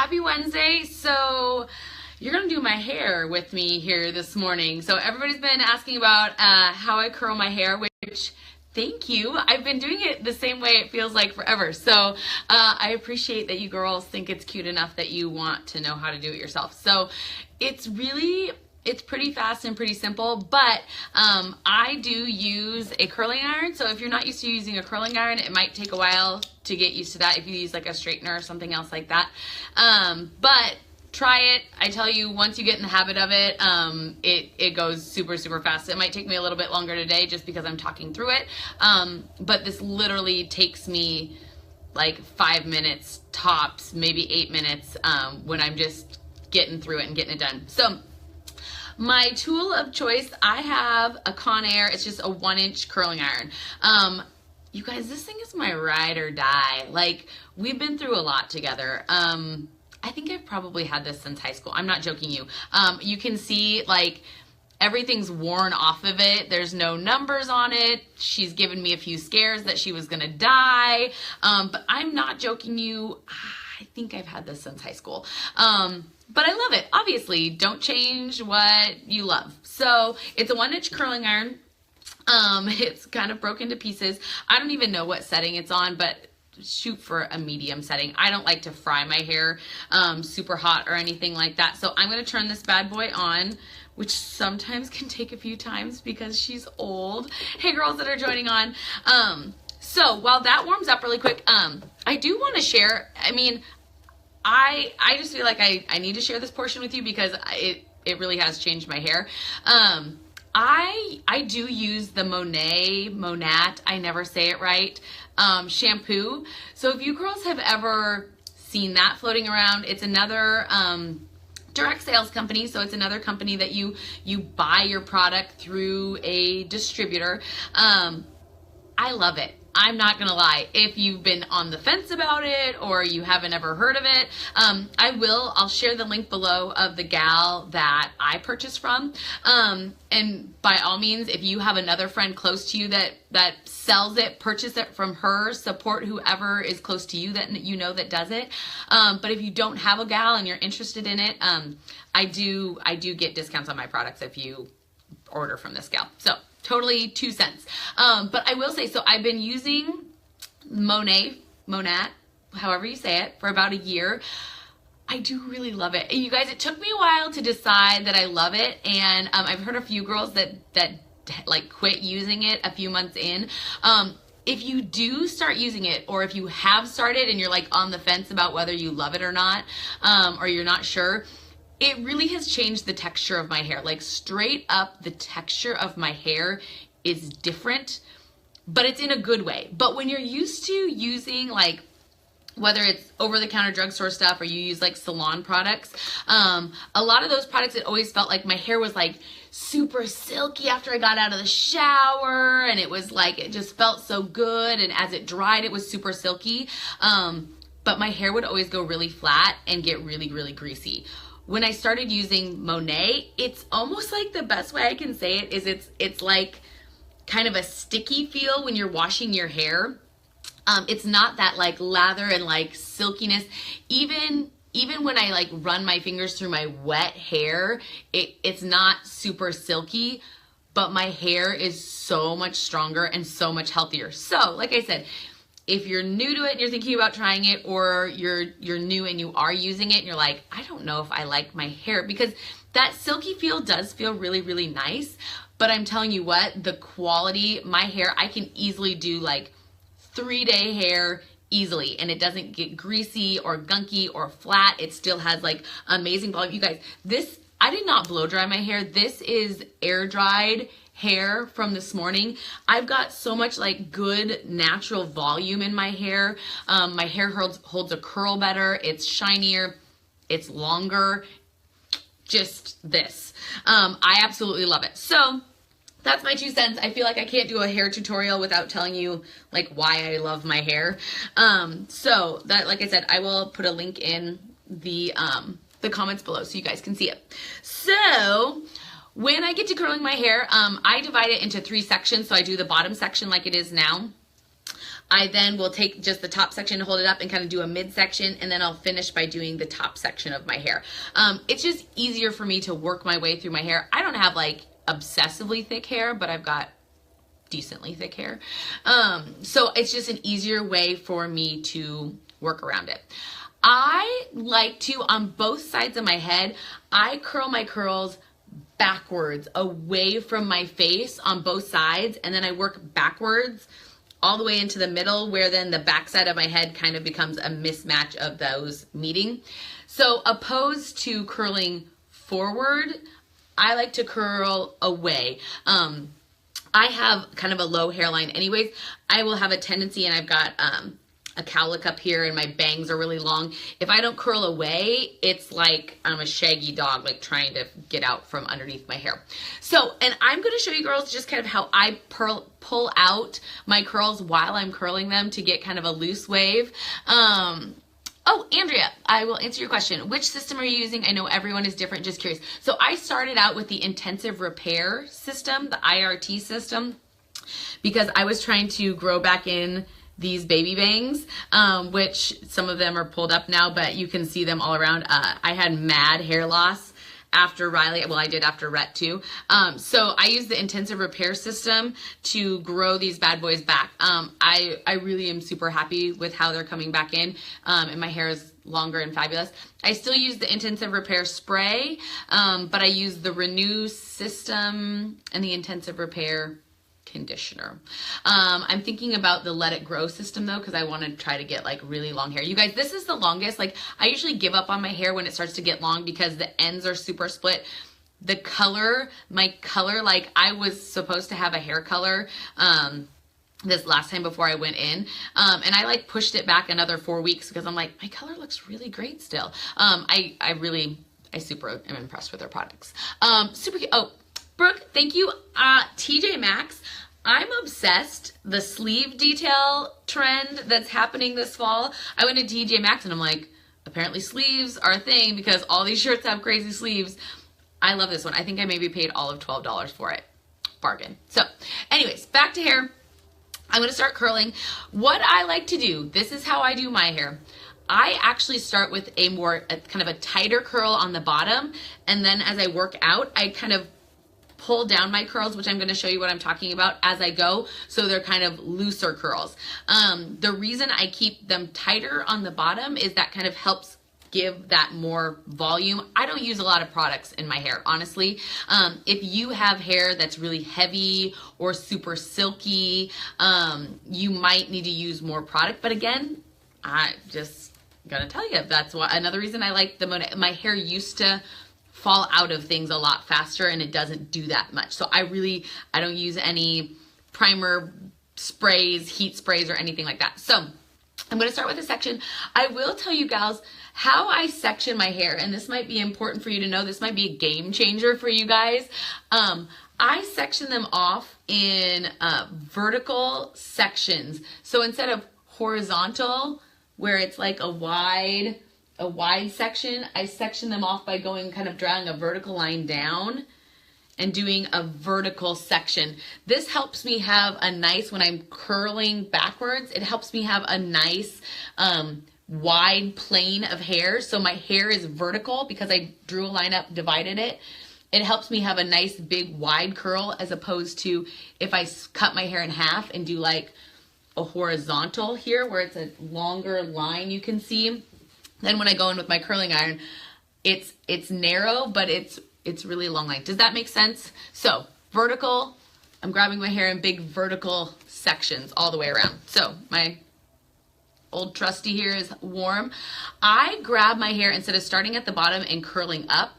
Happy Wednesday. So you're gonna do my hair with me here this morning. So everybody's been asking about how I curl my hair, which thank you. I've been doing it the same way it feels like forever. So I appreciate that you girls think it's cute enough that you want to know how to do it yourself. So it's pretty fast and pretty simple, but I do use a curling iron. So if you're not used to using a curling iron, it might take a while to get used to that if you use like a straightener or something else like that. But try it. I tell you, once you get in the habit of it, it goes super fast. It might take me a little bit longer today just because I'm talking through it. But this literally takes me like 5 minutes tops, maybe 8 minutes, when I'm just getting through it and getting it done. So my tool of choice, I have a Conair. It's just a 1-inch curling iron. You guys, this thing is my ride or die. Like, we've been through a lot together. I think I've probably had this since high school. I'm not joking you. You can see like everything's worn off of it. There's no numbers on it. She's given me a few scares that she was gonna die. But I'm not joking you. I think I've had this since high school. But I love it. Obviously, don't change what you love. So it's a 1-inch curling iron. It's kind of broken to pieces. I don't even know what setting it's on, but shoot for a medium setting. I don't like to fry my hair super hot or anything like that. So I'm going to turn this bad boy on, which sometimes can take a few times because she's old. Hey girls that are joining on. So while that warms up really quick, I do want to share, I mean, I just feel like I need to share this portion with you because it really has changed my hair. I do use the Monat, I never say it right, shampoo. So if you girls have ever seen that floating around, it's another direct sales company. So it's another company that you buy your product through a distributor. I love it. I'm not gonna lie. If you've been on the fence about it or you haven't ever heard of it, I'll share the link below of the gal that I purchased from. And by all means, if you have another friend close to you that sells it, purchase it from her, support whoever is close to you that you know that does it. But if you don't have a gal and you're interested in it, I do get discounts on my products if you order from this gal. So totally 2 cents. But I will say, so I've been using Monat, however you say it, for about a year. I do really love it. And you guys, it took me a while to decide that I love it. And I've heard a few girls that like quit using it a few months in. If you do start using it, or if you have started and you're like on the fence about whether you love it or not, or you're not sure, it really has changed the texture of my hair. Like straight up, the texture of my hair is different, but it's in a good way. But when you're used to using like, whether it's over-the-counter drugstore stuff or you use like salon products, a lot of those products, it always felt like my hair was like super silky after I got out of the shower, and it was like, it just felt so good, and as it dried, it was super silky. But my hair would always go really flat and get really greasy. When I started using Monat, it's almost like, the best way I can say it is it's like kind of a sticky feel when you're washing your hair. It's not that like lather and like silkiness. Even when I like run my fingers through my wet hair, it's not super silky, but my hair is so much stronger and so much healthier. So like I said, if you're new to it and you're thinking about trying it, or you're new and you are using it and you're like, I don't know if I like my hair, because that silky feel does feel really nice. But I'm telling you what, the quality, my hair, I can easily do like 3-day hair easily, and it doesn't get greasy or gunky or flat. It still has like amazing volume. You guys, this, I did not blow dry my hair. This is air dried hair from this morning. I've got so much like good natural volume in my hair. My hair holds a curl better. It's shinier. It's longer. Just this. I absolutely love it. So that's my 2 cents. I feel like I can't do a hair tutorial without telling you like why I love my hair. So that, like I said, I will put a link in the comments below so you guys can see it. So when I get to curling my hair, I divide it into 3 sections. So I do the bottom section like it is now. I then will take just the top section, hold it up, and kind of do a midsection, and then I'll finish by doing the top section of my hair. It's just easier for me to work my way through my hair. I don't have like obsessively thick hair, but I've got decently thick hair. So it's just an easier way for me to work around it. I like to, on both sides of my head, I curl my curls backwards away from my face on both sides, and then I work backwards all the way into the middle, where then the back side of my head kind of becomes a mismatch of those meeting. So opposed to curling forward, I like to curl away. I have kind of a low hairline anyways. I will have a tendency, and I've got a cowlick up here, and my bangs are really long. If I don't curl away, it's like I'm a shaggy dog, like trying to get out from underneath my hair. So, and I'm going to show you girls just kind of how I pull out my curls while I'm curling them to get kind of a loose wave. Oh, Andrea, I will answer your question. Which system are you using? I know everyone is different, just curious. So I started out with the intensive repair system, the IRT system, because I was trying to grow back in these baby bangs, which some of them are pulled up now, but you can see them all around. I had mad hair loss after Riley. Well, I did after Rhett too. So I use the intensive repair system to grow these bad boys back. I really am super happy with how they're coming back in, and my hair is longer and fabulous. I still use the intensive repair spray, but I use the Renew system and the intensive repair conditioner. I'm thinking about the Let It Grow system though, because I want to try to get like really long hair. You guys, this is the longest. Like, I usually give up on my hair when it starts to get long because the ends are super split. The color, my color, like I was supposed to have a hair color this last time before I went in, and I like pushed it back another 4 weeks because I'm like, my color looks really great still. I super am impressed with their products. Super cute. Oh, Brooke, thank you. TJ Maxx, I'm obsessed. The sleeve detail trend that's happening this fall. I went to TJ Maxx and I'm like, apparently sleeves are a thing because all these shirts have crazy sleeves. I love this one. I think I maybe paid all of $12 for it. Bargain. So anyways, back to hair. I'm going to start curling. What I like to do, this is how I do my hair. I actually start with a kind of a tighter curl on the bottom, and then as I work out, I kind of pull down my curls, which I'm going to show you what I'm talking about as I go, so they're kind of looser curls. The reason I keep them tighter on the bottom is that kind of helps give that more volume. I don't use a lot of products in my hair, honestly. If you have hair that's really heavy or super silky, you might need to use more product. But again, I just gotta tell you, that's why another reason I like my hair used to fall out of things a lot faster, and it doesn't do that much. So I don't use any primer sprays, heat sprays, or anything like that. So I'm going to start with a section. I will tell you gals how I section my hair, and this might be important for you to know. This might be a game changer for you guys. I section them off in vertical sections. So instead of horizontal, where it's like a wide section, I section them off by going kind of drawing a vertical line down and doing a vertical section. This helps me have a nice, when I'm curling backwards, it helps me have a nice wide plane of hair. So my hair is vertical because I drew a line up, divided it. It helps me have a nice big wide curl, as opposed to if I cut my hair in half and do like a horizontal here where it's a longer line you can see. Then when I go in with my curling iron, it's narrow, but it's really long line. Does that make sense? So vertical, I'm grabbing my hair in big vertical sections all the way around. So my old trusty here is warm. I grab my hair, instead of starting at the bottom and curling up,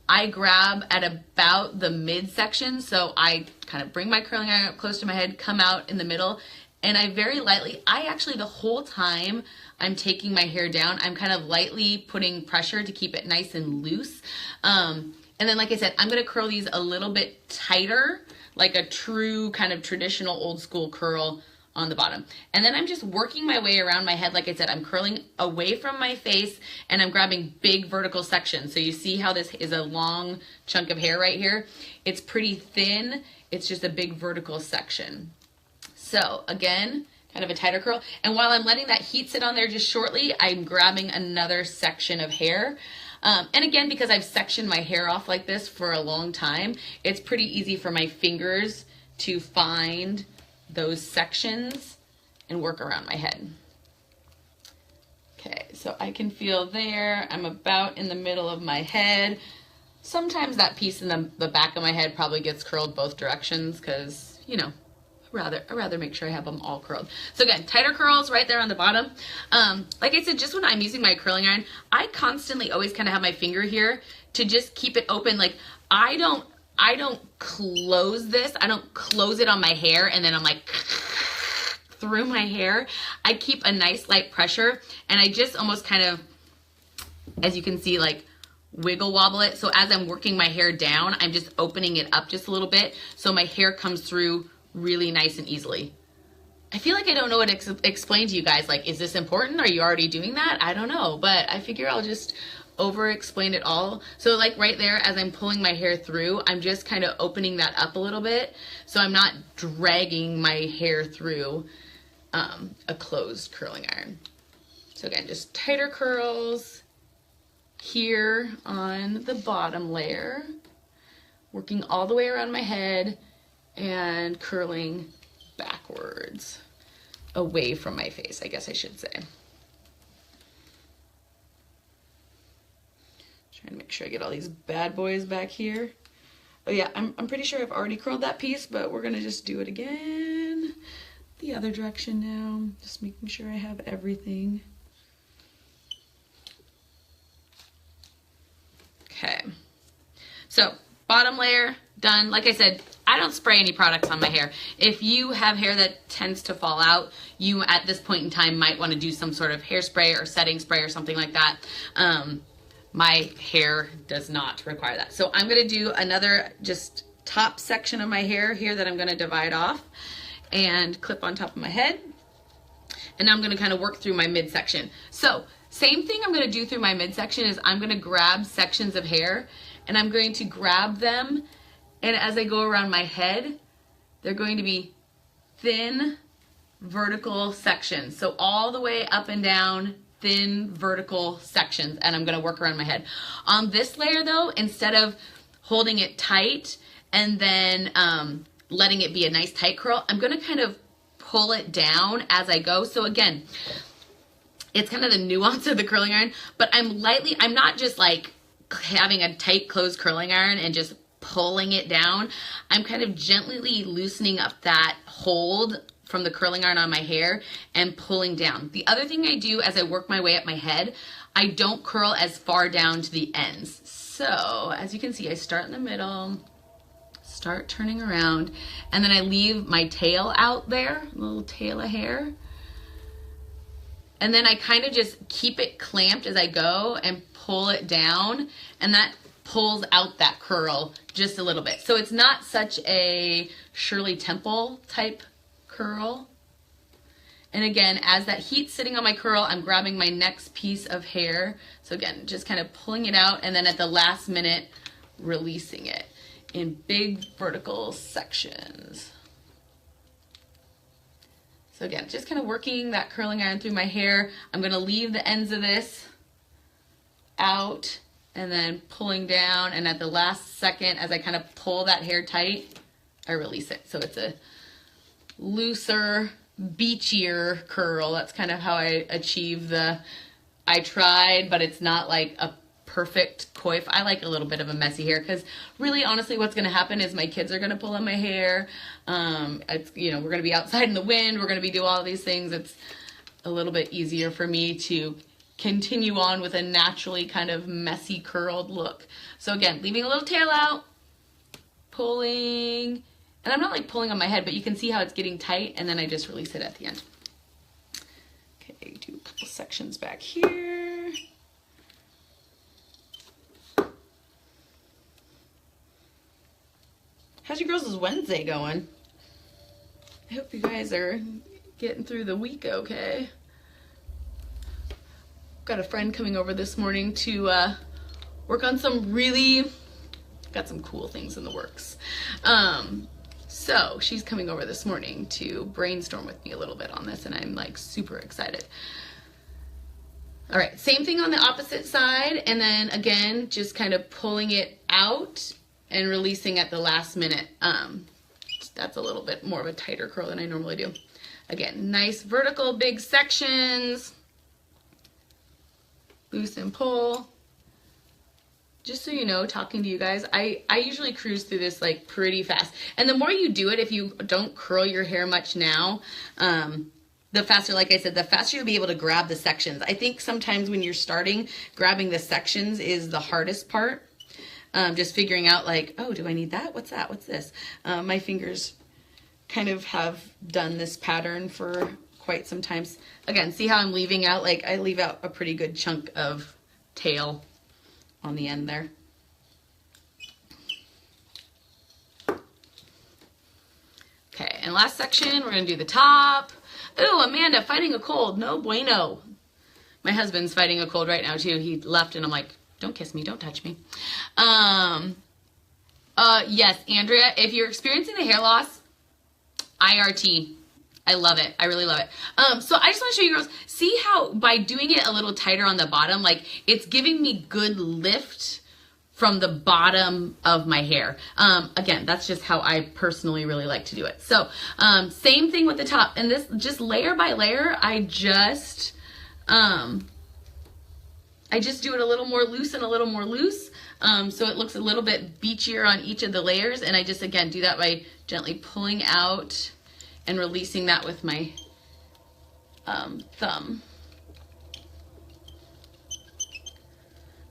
I grab at about the midsection. So I kind of bring my curling iron up close to my head, come out in the middle, and I very lightly, the whole time I'm taking my hair down, I'm kind of lightly putting pressure to keep it nice and loose. And then, like I said, I'm going to curl these a little bit tighter, like a true kind of traditional old school curl on the bottom. And then I'm just working my way around my head. Like I said, I'm curling away from my face, and I'm grabbing big vertical sections. So you see how this is a long chunk of hair right here? It's pretty thin. It's just a big vertical section. So again, kind of a tighter curl. And while I'm letting that heat sit on there just shortly, I'm grabbing another section of hair. And again, because I've sectioned my hair off like this for a long time, it's pretty easy for my fingers to find those sections and work around my head. Okay, so I can feel there. I'm about in the middle of my head. Sometimes that piece in the back of my head probably gets curled both directions because, you know, I'd rather make sure I have them all curled. So again, tighter curls right there on the bottom. Like I said, just when I'm using my curling iron, I constantly always kind of have my finger here to just keep it open. Like I don't close this. I don't close it on my hair and then I'm like through my hair. I keep a nice light pressure and I just almost kind of, as you can see, like wiggle wobble it. So as I'm working my hair down, I'm just opening it up just a little bit so my hair comes through really nice and easily. I feel like I don't know what to explain to you guys. Like, is this important? Are you already doing that? I don't know, but I figure I'll just over explain it all. So like right there, as I'm pulling my hair through, I'm just kind of opening that up a little bit so I'm not dragging my hair through a closed curling iron. So again, just tighter curls here on the bottom layer, working all the way around my head and curling backwards away from my face, I guess I should say. Trying to make sure I get all these bad boys back here. Oh yeah, I'm pretty sure I've already curled that piece, but we're gonna just do it again the other direction now, just making sure I have everything. Okay, so bottom layer done. Like I said, I don't spray any products on my hair. If you have hair that tends to fall out, you at this point in time might want to do some sort of hairspray or setting spray or something like that. My hair does not require that. So I'm gonna do another just top section of my hair here that I'm gonna divide off and clip on top of my head. And now I'm gonna kind of work through my midsection. So same thing I'm gonna do through my midsection is I'm gonna grab sections of hair and I'm going to grab them, and as I go around my head, they're going to be thin vertical sections. So all the way up and down, thin vertical sections, and I'm gonna work around my head. On this layer though, instead of holding it tight and then letting it be a nice tight curl, I'm gonna kind of pull it down as I go. So again, it's kind of the nuance of the curling iron, but I'm not just like having a tight closed curling iron and just pulling it down. I'm kind of gently loosening up that hold from the curling iron on my hair and pulling down. The other thing I do as I work my way up my head, I don't curl as far down to the ends. So as you can see, I start in the middle, start turning around, and then I leave my tail out there, a little tail of hair. And then I kind of just keep it clamped as I go and pull it down, and that pulls out that curl just a little bit. So it's not such a Shirley Temple type curl. And again, as that heat's sitting on my curl, I'm grabbing my next piece of hair. So again, just kind of pulling it out, and then at the last minute, releasing it in big vertical sections. So again, just kind of working that curling iron through my hair. I'm gonna leave the ends of this out and then pulling down, and at the last second, as I kind of pull that hair tight, I release it. So it's a looser, beachier curl. That's kind of how I achieve the, I tried, but it's not like a perfect coif. I like a little bit of a messy hair because really, honestly, what's going to happen is my kids are going to pull on my hair. It's, you know, we're going to be outside in the wind. We're going to be doing all of these things. It's a little bit easier for me to continue on with a naturally kind of messy curled look. So again, leaving a little tail out, pulling, and I'm not like pulling on my head, but you can see how it's getting tight, and then I just release it at the end. Okay, do a couple sections back here. How's your girls' Wednesday going? I hope you guys are getting through the week okay. Got a friend coming over this morning to work on some got some cool things in the works. So she's coming over this morning to brainstorm with me a little bit on this, and I'm like super excited. All right, same thing on the opposite side, and then again, just kind of pulling it out and releasing at the last minute. That's a little bit more of a tighter curl than I normally do. Again, nice vertical, big sections. Loose and pull. Just so you know, talking to you guys, I usually cruise through this like pretty fast. And the more you do it, if you don't curl your hair much now, the faster, like I said, the faster you'll be able to grab the sections. I think sometimes when you're starting, grabbing the sections is the hardest part. Just figuring out like, oh, do I need that? What's that? What's this? My fingers kind of have done this pattern for quite some time. Again, see how I'm leaving out? Like I leave out a pretty good chunk of tail on the end there. Okay, and last section, we're gonna do the top. Ooh, Amanda, fighting a cold, no bueno. My husband's fighting a cold right now too. He left and I'm like, don't kiss me, don't touch me. Yes, Andrea, if you're experiencing the hair loss, IRT. I love it. I really love it. So I just want to show you girls, see how by doing it a little tighter on the bottom, like it's giving me good lift from the bottom of my hair. Again, that's just how I personally really like to do it. So same thing with the top, and this just layer by layer, I just do it a little more loose and a little more loose. So it looks a little bit beachier on each of the layers. And I just, again, do that by gently pulling out and releasing that with my thumb.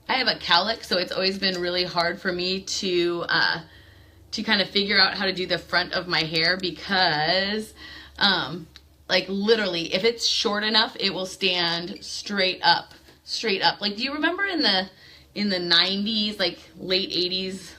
I have a cowlick, so it's always been really hard for me to kind of figure out how to do the front of my hair because like literally if it's short enough, it will stand straight up. Like, do you remember in the 90s, like late 80s,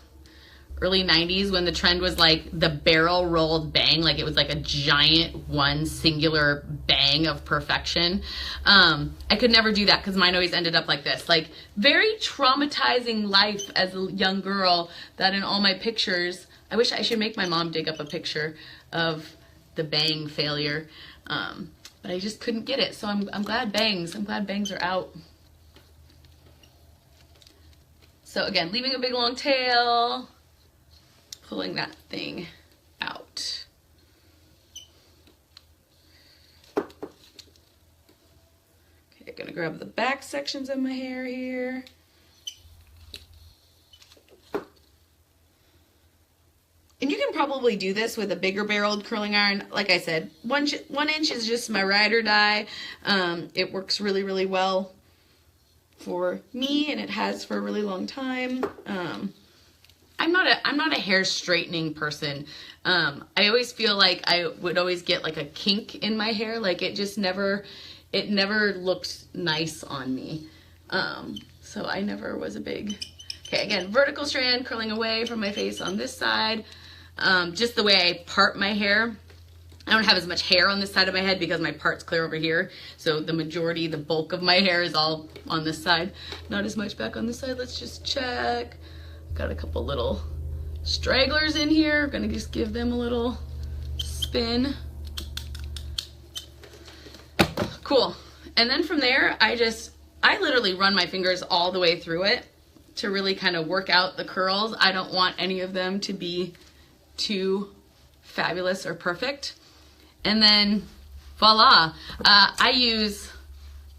early 90s, when the trend was like the barrel rolled bang, like it was like a giant one singular bang of perfection? I could never do that because mine always ended up like this. Like very traumatizing life as a young girl, that in all my pictures, I wish I should make my mom dig up a picture of the bang failure. But I just couldn't get it. So I'm glad bangs are out. So again, leaving a big long tail, pulling that thing out. Okay, I'm gonna grab the back sections of my hair here. And you can probably do this with a bigger barreled curling iron. Like I said, 1 inch is just my ride or die. It works really, really well for me, and it has for a really long time. I'm not a hair straightening person. I always feel like I would always get like a kink in my hair. Like it never looked nice on me. So I never was a big, okay, again, vertical strand curling away from my face on this side. Just the way I part my hair. I don't have as much hair on this side of my head because my part's clear over here. So the bulk of my hair is all on this side. Not as much back on this side. Let's just check. Got a couple little stragglers in here. Gonna just give them a little spin. Cool. And then from there, I literally run my fingers all the way through it to really kind of work out the curls. I don't want any of them to be too fabulous or perfect. And then voila, I use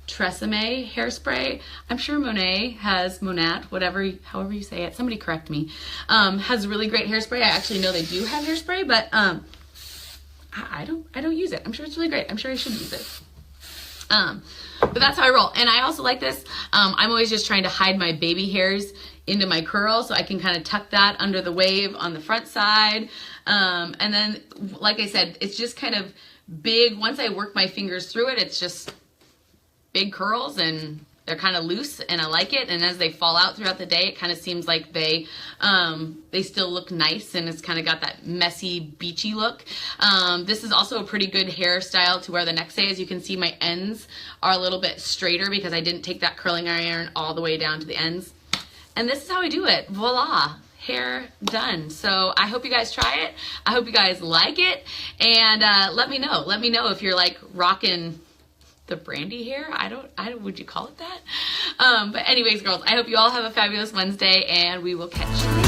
Tresemme hairspray. I'm sure Monat, however you say it, somebody correct me, has really great hairspray. I actually know they do have hairspray, but I don't use it. I'm sure it's really great. I'm sure I should use it. But that's how I roll. And I also like this. I'm always just trying to hide my baby hairs into my curl so I can kind of tuck that under the wave on the front side. And then, like I said, it's just kind of big. Once I work my fingers through it, it's just big curls and they're kind of loose and I like it. And as they fall out throughout the day, it kind of seems like they still look nice and it's kind of got that messy, beachy look. This is also a pretty good hairstyle to wear the next day. As you can see, my ends are a little bit straighter because I didn't take that curling iron all the way down to the ends. And this is how I do it. Voila. hair done. So I hope you guys try it. I hope you guys like it, and let me know. Let me know if you're like rocking the Brandi hair. I don't, would you call it that? But anyways, girls, I hope you all have a fabulous Wednesday, and we will catch you later.